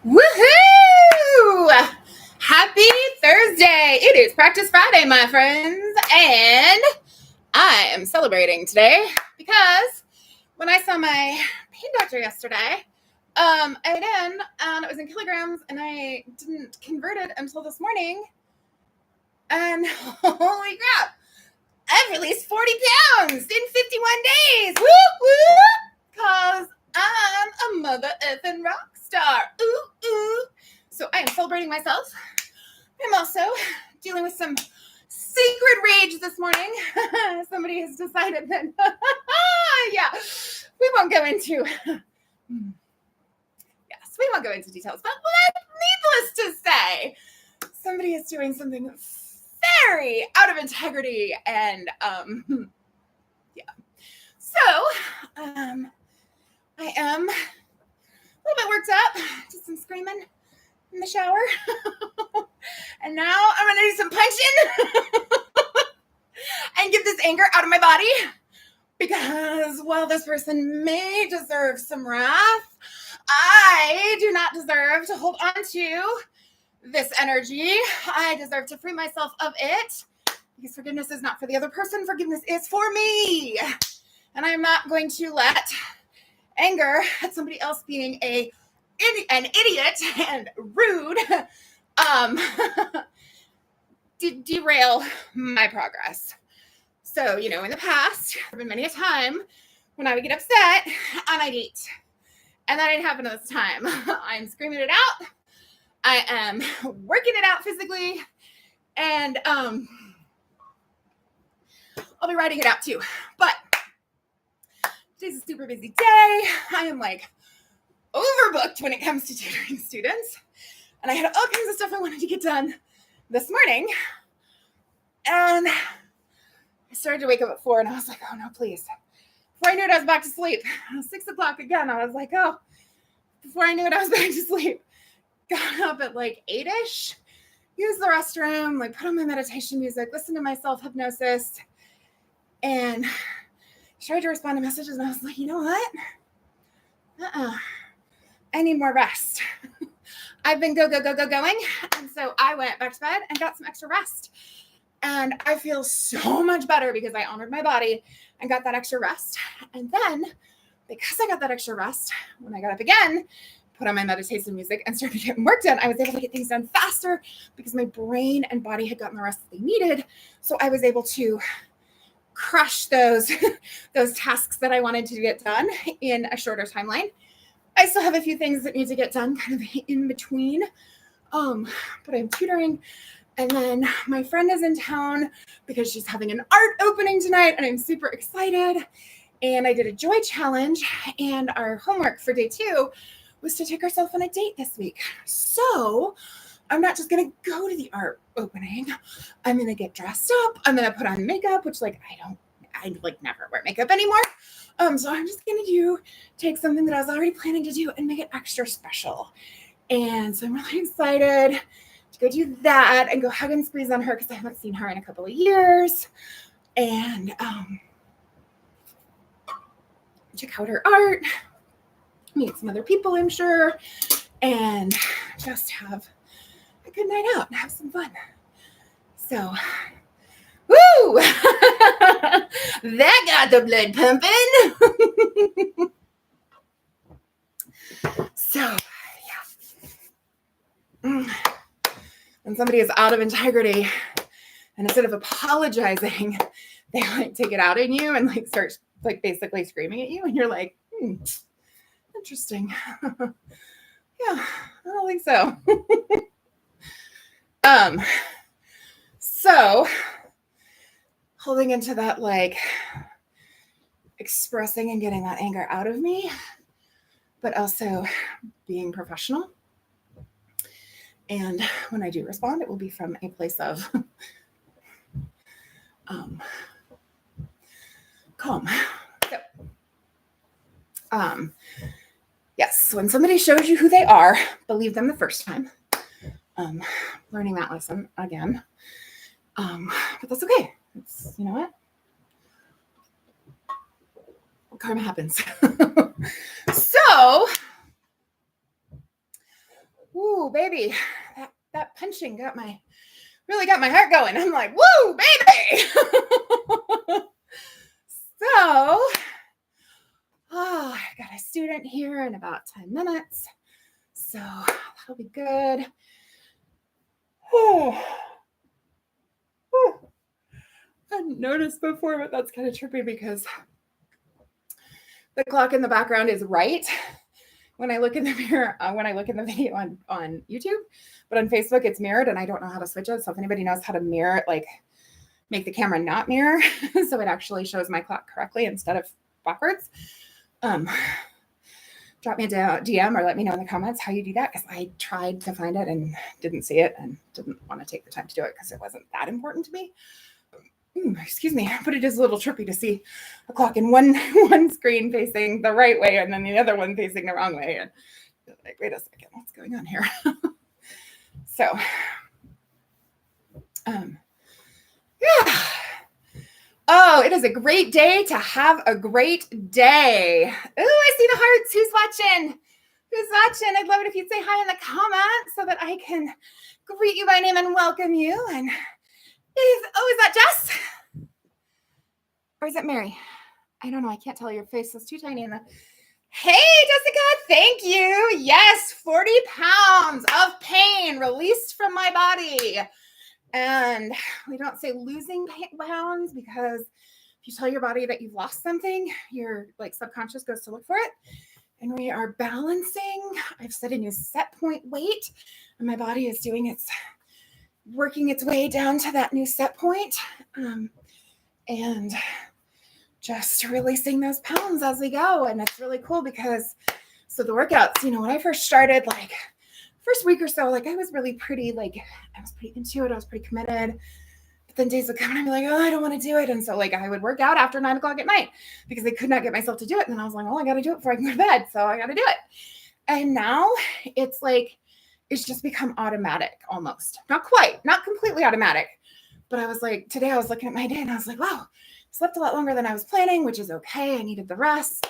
Woohoo! Happy Thursday! It is Practice Friday, my friends, and I am celebrating today because when I saw my pain doctor yesterday, I went in and it was in kilograms, and I didn't convert it until this morning. And holy crap, I've released 40 pounds in 51 days! Woo woo! Because I'm a mother effing rock star. Ooh, ooh. So I am celebrating myself. I'm also dealing with some sacred rage this morning. Somebody has decided that, yeah, we won't go into, details, but needless to say, somebody is doing something very out of integrity, and yeah. So, I am a little bit worked up, just some screaming in the shower. And now I'm gonna do some punching and get this anger out of my body, because while this person may deserve some wrath, I do not deserve to hold on to this energy. I deserve to free myself of it, because forgiveness is not for the other person. Forgiveness is for me. And I'm not going to let anger at somebody else being an idiot and rude derail my progress. So, in the past, there have been many a time when I would get upset and I'd eat. And that didn't happen this time. I'm screaming it out. I am working it out physically. And I'll be writing it out too. But today's a super busy day. I am overbooked when it comes to tutoring students. And I had all kinds of stuff I wanted to get done this morning. And I started to wake up at 4, and I was like, oh no, please. Before I knew it, I was back to sleep. 6 o'clock again. I was like, oh, before I knew it, I was back to sleep. Got up at 8-ish, used the restroom, put on my meditation music, listened to my self-hypnosis, and tried to respond to messages. And I was like, you know what? I need more rest. I've been going. And so I went back to bed and got some extra rest. And I feel so much better because I honored my body and got that extra rest. And then, because I got that extra rest, when I got up again, put on my meditation music and started getting work done, I was able to get things done faster because my brain and body had gotten the rest that they needed. So I was able to crush those tasks that I wanted to get done in a shorter timeline. I still have a few things that need to get done kind of in between, but I'm tutoring. And then my friend is in town because she's having an art opening tonight, and I'm super excited. And I did a joy challenge, and our homework for day 2 was to take ourselves on a date this week. So I'm not just going to go to the art opening. I'm going to get dressed up. I'm going to put on makeup, which I never wear makeup anymore. So I'm just going to take something that I was already planning to do and make it extra special. And so I'm really excited to go do that and go hug and squeeze on her, because I haven't seen her in a couple of years. And check out her art, meet some other people, I'm sure, and just have a good night out and have some fun. So, woo! That got the blood pumping. So, yeah. When somebody is out of integrity, and instead of apologizing, they take it out in you and start basically screaming at you, and you're like, interesting. Yeah, I don't think so. So holding into that, expressing and getting that anger out of me, but also being professional. And when I do respond, it will be from a place of calm. So, yes, when somebody shows you who they are, believe them the first time. Learning that lesson again. But that's okay. It's, you know what? Karma happens. So woo, baby, that punching really got my heart going. I'm like, woo, baby. So, I got a student here in about 10 minutes. So that'll be good. I hadn't noticed before, but that's kind of trippy because the clock in the background is right when I look in the mirror, when I look in the video on YouTube, but on Facebook it's mirrored and I don't know how to switch it. So if anybody knows how to mirror it, like make the camera not mirror so it actually shows my clock correctly instead of backwards, drop me a DM or let me know in the comments how you do that, because I tried to find it and didn't see it and didn't want to take the time to do it because it wasn't that important to me. Excuse me, but it is a little trippy to see a clock in one screen facing the right way and then the other one facing the wrong way. And like, wait a second, what's going on here? So, yeah. Oh, it is a great day to have a great day. Oh, I see the hearts. Who's watching? Who's watching? I'd love it if you'd say hi in the comments so that I can greet you by name and welcome you. And is that Jess? Or is it Mary? I don't know. I can't tell. Your face is too tiny. Hey, Jessica, thank you. Yes, 40 pounds of pain released from my body. And we don't say losing pounds because if you tell your body that you've lost something, your like subconscious goes to look for it. And we are balancing. I've set a new set point weight and my body is working its way down to that new set point. And just releasing those pounds as we go. And it's really cool because, so the workouts, when I first started, like first week or so, like I was really pretty, like I was pretty into it. I was pretty committed. But then days would come and I'd be like, oh, I don't want to do it. And so like I would work out after 9 o'clock at night because I could not get myself to do it. And then I was like, well, I got to do it before I can go to bed. So I got to do it. And now it's like, it's just become automatic almost. Not quite, not completely automatic. But I was like, today I was looking at my day and I was like, wow, slept a lot longer than I was planning, which is okay. I needed the rest.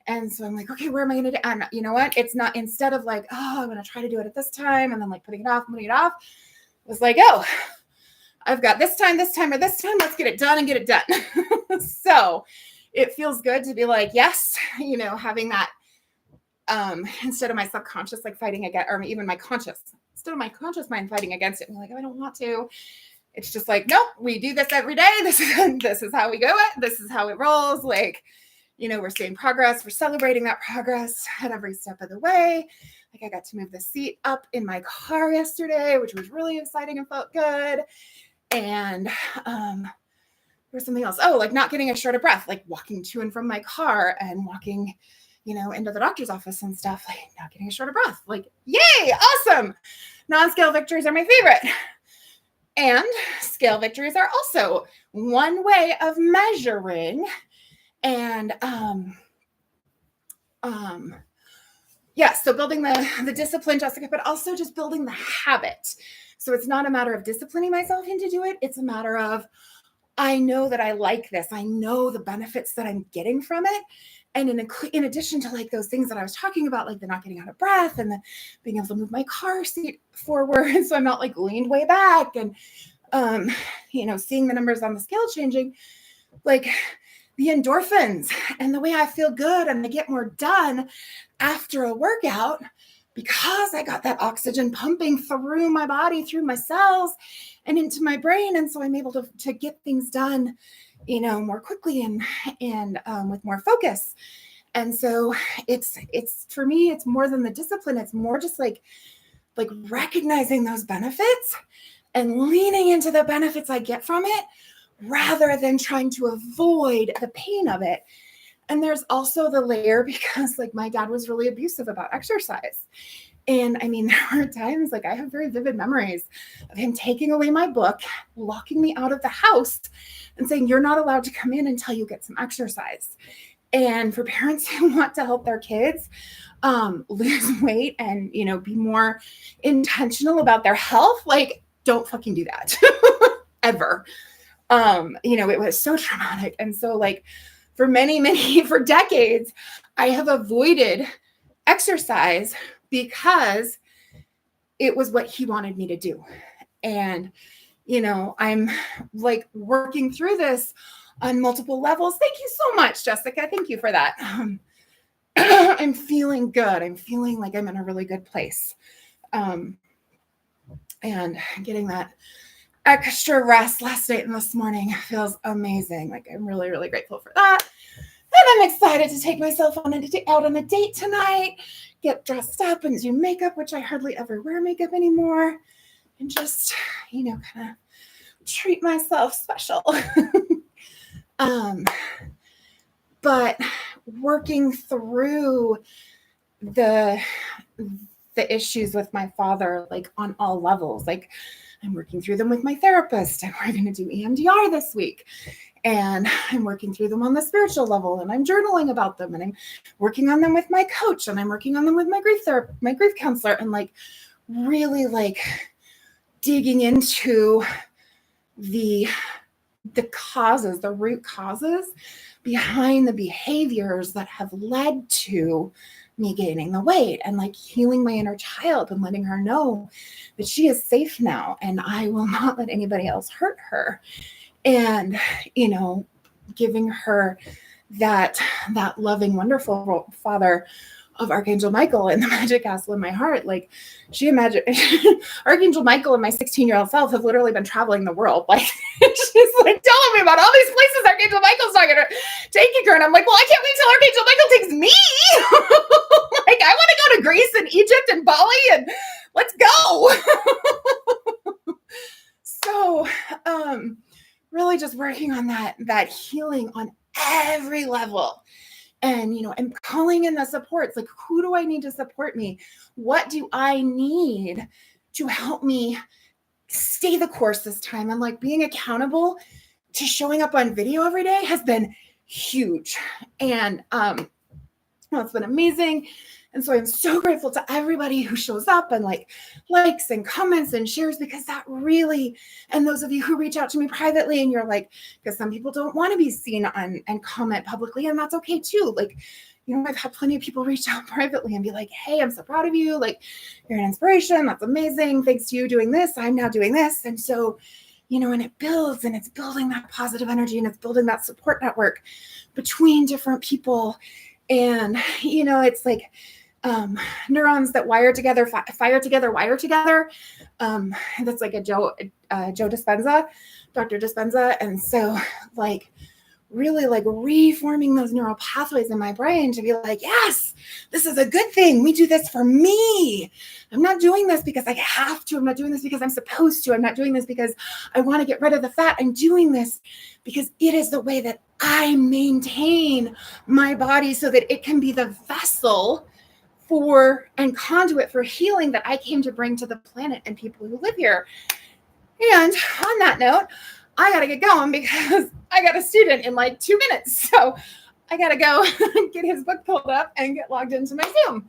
And so I'm like, okay, where am I going to do? And you know what? It's not, instead of like, oh, I'm going to try to do it at this time. And then like putting it off, it was like, oh, I've got this time, or this time. Let's get it done and get it done. So it feels good to be like, yes, having that, instead of my subconscious, like fighting against, or even my conscious, instead of my conscious mind fighting against it. And like, oh, I don't want to. It's just like, nope, we do this every day. This is how we go it. This is how it rolls. Like, we're seeing progress. We're celebrating that progress at every step of the way. Like I got to move the seat up in my car yesterday, which was really exciting and felt good. And there's something else. Oh, like not getting a short of breath, like walking to and from my car and walking, into the doctor's office and stuff, like not getting a short of breath. Like, yay, awesome. Non-scale victories are my favorite. And scale victories are also one way of measuring. And so building the discipline, Jessica, but also just building the habit. So it's not a matter of disciplining myself into do it. It's a matter of, I know that I like this. I know the benefits that I'm getting from it. And in addition to like those things that I was talking about, like the not getting out of breath and the being able to move my car seat forward so I'm not like leaned way back and, seeing the numbers on the scale changing, like the endorphins and the way I feel good and I get more done after a workout because I got that oxygen pumping through my body, through my cells and into my brain. And so I'm able to get things done, more quickly and with more focus. And so it's for me, it's more than the discipline. It's more just like recognizing those benefits and leaning into the benefits I get from it rather than trying to avoid the pain of it. And there's also the layer because like my dad was really abusive about exercise. And I mean, there were times like I have very vivid memories of him taking away my book, locking me out of the house and saying, you're not allowed to come in until you get some exercise. And for parents who want to help their kids lose weight and, be more intentional about their health, like don't fucking do that ever. It was so traumatic. And so like for for decades, I have avoided exercise because it was what he wanted me to do. And, you know, I'm like working through this on multiple levels. Thank you so much, Jessica. Thank you for that. I'm feeling good. I'm feeling like I'm in a really good place. And getting that extra rest last night and this morning feels amazing. Like I'm really, really grateful for that. And I'm excited to take myself out on a date tonight, get dressed up and do makeup, which I hardly ever wear makeup anymore, and just, you know, kind of treat myself special. But working through the issues with my father, like on all levels, like I'm working through them with my therapist, and we're going to do EMDR this week. And I'm working through them on the spiritual level, and I'm journaling about them, and I'm working on them with my coach, and I'm working on them with my grief counselor, and like really like digging into the causes, the root causes behind the behaviors that have led to me gaining the weight, and like healing my inner child and letting her know that she is safe now and I will not let anybody else hurt her. And, you know, giving her that loving, wonderful father of Archangel Michael in the Magic Castle in my heart. Like she imagined Archangel Michael and my 16-year-old self have literally been traveling the world. Like she's like telling me about all these places Archangel Michael's taking her. And I'm like, well, I can't wait till Archangel Michael takes me. Like I want to go to Greece and Egypt and Bali and let's go. So, really just working on that healing on every level. And, you know, I'm calling in the supports. Like, who do I need to support me? What do I need to help me stay the course this time? And like being accountable to showing up on video every day has been huge. And it's been amazing. And so I'm so grateful to everybody who shows up and like likes and comments and shares, because that really, and those of you who reach out to me privately and you're like, because some people don't want to be seen on and comment publicly, and that's okay too. Like, you know, I've had plenty of people reach out privately and be like, hey, I'm so proud of you. Like you're an inspiration. That's amazing. Thanks to you doing this, I'm now doing this. And so, you know, and it builds, and it's building that positive energy, and it's building that support network between different people. And, you know, it's like, neurons that wire together, fire together, wire together. That's like a Joe Dispenza, Dr. Dispenza. And so like really like reforming those neural pathways in my brain to be like, yes, this is a good thing. We do this for me. I'm not doing this because I have to. I'm not doing this because I'm supposed to. I'm not doing this because I want to get rid of the fat. I'm doing this because it is the way that I maintain my body so that it can be the vessel for and conduit for healing that I came to bring to the planet and people who live here. And on that note, I got to get going because I got a student in like 2 minutes. So I got to go get his book pulled up and get logged into my Zoom.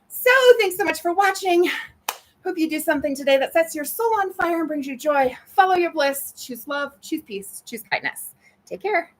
So thanks so much for watching. Hope you do something today that sets your soul on fire and brings you joy. Follow your bliss. Choose love. Choose peace. Choose kindness. Take care.